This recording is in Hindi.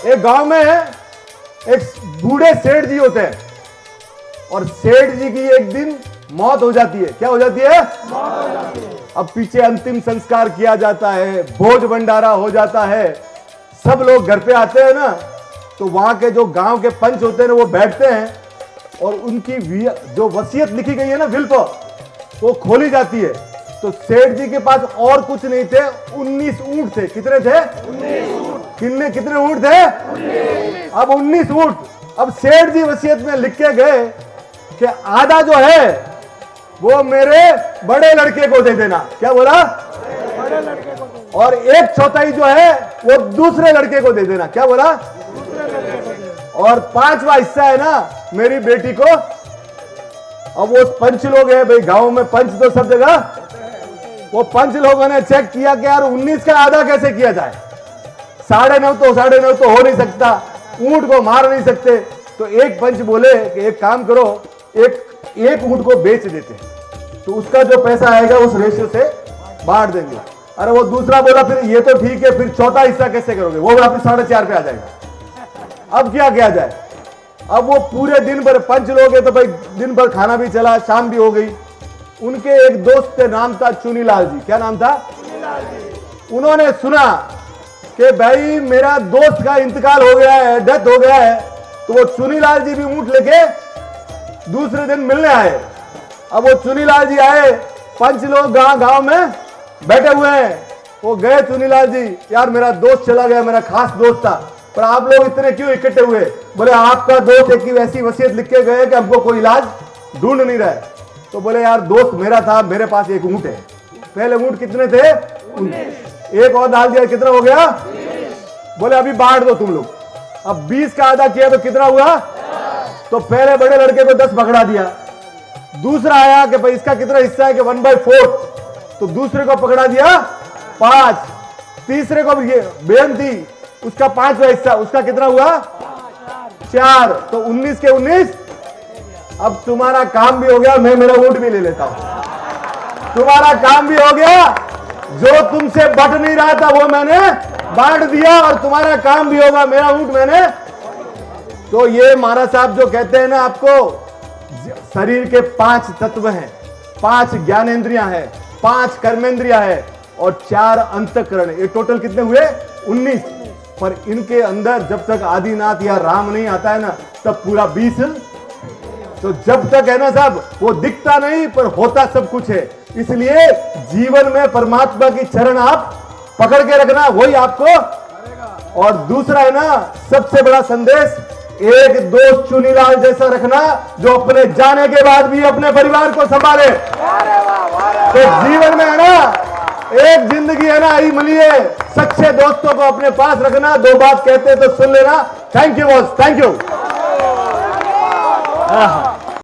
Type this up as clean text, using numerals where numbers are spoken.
एक गांव में एक बूढ़े सेठ जी होते हैं और सेठ जी की एक दिन मौत हो जाती है। क्या हो जाती है? मौत हो जाती है। अब पीछे अंतिम संस्कार किया जाता है, भोज भंडारा हो जाता है, सब लोग घर पे आते हैं ना, तो वहां के जो गांव के पंच होते हैं ना, वो बैठते हैं और उनकी जो वसीयत लिखी गई है ना, विल पर, वो खोली जाती है। तो सेठ जी के पास और कुछ नहीं थे, 19 ऊंट थे। कितने थे? 19 ऊंट। कितने ऊंट थे? 19। अब 19 ऊंट। अब सेठ जी वसीयत में लिख के गए कि आधा जो है वो मेरे बड़े लड़के को दे देना। क्या बोला? बड़े लड़के को। और 1/4 जो है वो दूसरे लड़के को दे देना। क्या बोला? दूसरे लड़के को दे। और 5वां हिस्सा है ना मेरी बेटी को। अब वो पंच लोग हैं भाई, गांव में पंच तो सब जगह, वो पंच लोगों ने चेक किया कि यार 19 का आधा कैसे किया जाए, 9.5 तो हो नहीं सकता, ऊंट को मार नहीं सकते। तो एक पंच बोले कि एक काम करो, एक ऊंट को बेच देते हैं, तो उसका जो पैसा आएगा उस रेशियो से बांट देंगे। अरे वो दूसरा बोला फिर ये तो ठीक है, फिर चौथा हिस्सा कैसे करोगे? वो वापस 4.5 पे आ जाएगा। अब क्या किया जाए? अब वो पूरे दिन भर पंच लोग है तो भाई दिन भर खाना भी चला, शाम भी हो गई। उनके एक दोस्त के नाम था चुनीलाल जी। क्या नाम था? चुनीलाल जी। उन्होंने सुना कि भाई मेरा दोस्त का इंतकाल हो गया है, डेथ हो गया है, तो वो चुनीलाल जी भी ऊंट लेके दूसरे दिन मिलने आए। अब वो चुनीलाल जी आए, पंच लोग गांव में बैठे हुए हैं। वो गए चुनीलाल जी, यार मेरा दोस्त चला गया, मेरा खास दोस्त था, पर आप लोग इतने क्यों इकट्ठे हुए? बोले आपका दोस्त एक ऐसी वसीयत लिख के गए कि हमको कोई इलाज ढूंढ नहीं रहा है। तो बोले यार दोस्त मेरा था, मेरे पास एक ऊंट है। पहले ऊंट कितने थे? 19। एक और डाल दिया, कितना हो गया? 20। बोले अभी बांट दो तुम लोग। अब 20 का आधा किया तो कितना हुआ? 10। तो पहले बड़े लड़के को 10 पकड़ा दिया। दूसरा आया कि भाई इसका कितना हिस्सा है कि 1/4, तो दूसरे को पकड़ा दिया 5। तीसरे को भी बेन थी, उसका 5वां हिस्सा, उसका कितना हुआ? 4। तो 19 के 19। अब तुम्हारा काम भी हो गया, मैं मेरा ऊंट भी ले लेता हूं। तुम्हारा काम भी हो गया, जो तुमसे बट नहीं रहा था वो मैंने बांट दिया, और तुम्हारा काम भी होगा, मेरा ऊंट मैंने। तो ये महाराज साहब जो कहते हैं ना आपको, शरीर के 5 तत्व हैं, 5 ज्ञानेंद्रियां हैं, 5 कर्मेंद्रियां हैं और 4 अंतःकरण। ये टोटल कितने हुए? 19। पर इनके अंदर जब तक आदिनाथ या राम नहीं आता है ना, तब पूरा 20। तो जब तक है ना साहब, वो दिखता नहीं पर होता सब कुछ है। इसलिए जीवन में परमात्मा की चरण आप पकड़ के रखना, वही आपको। और दूसरा है ना, सबसे बड़ा संदेश, एक दोस्त चुनीलाल जैसा रखना जो अपने जाने के बाद भी अपने परिवार को संभाले। तो जीवन में है ना, एक जिंदगी है ना आई मिली है, सच्चे दोस्तों को अपने पास रखना। 2 बात कहते तो सुन लेना। Thank you boss, thank you.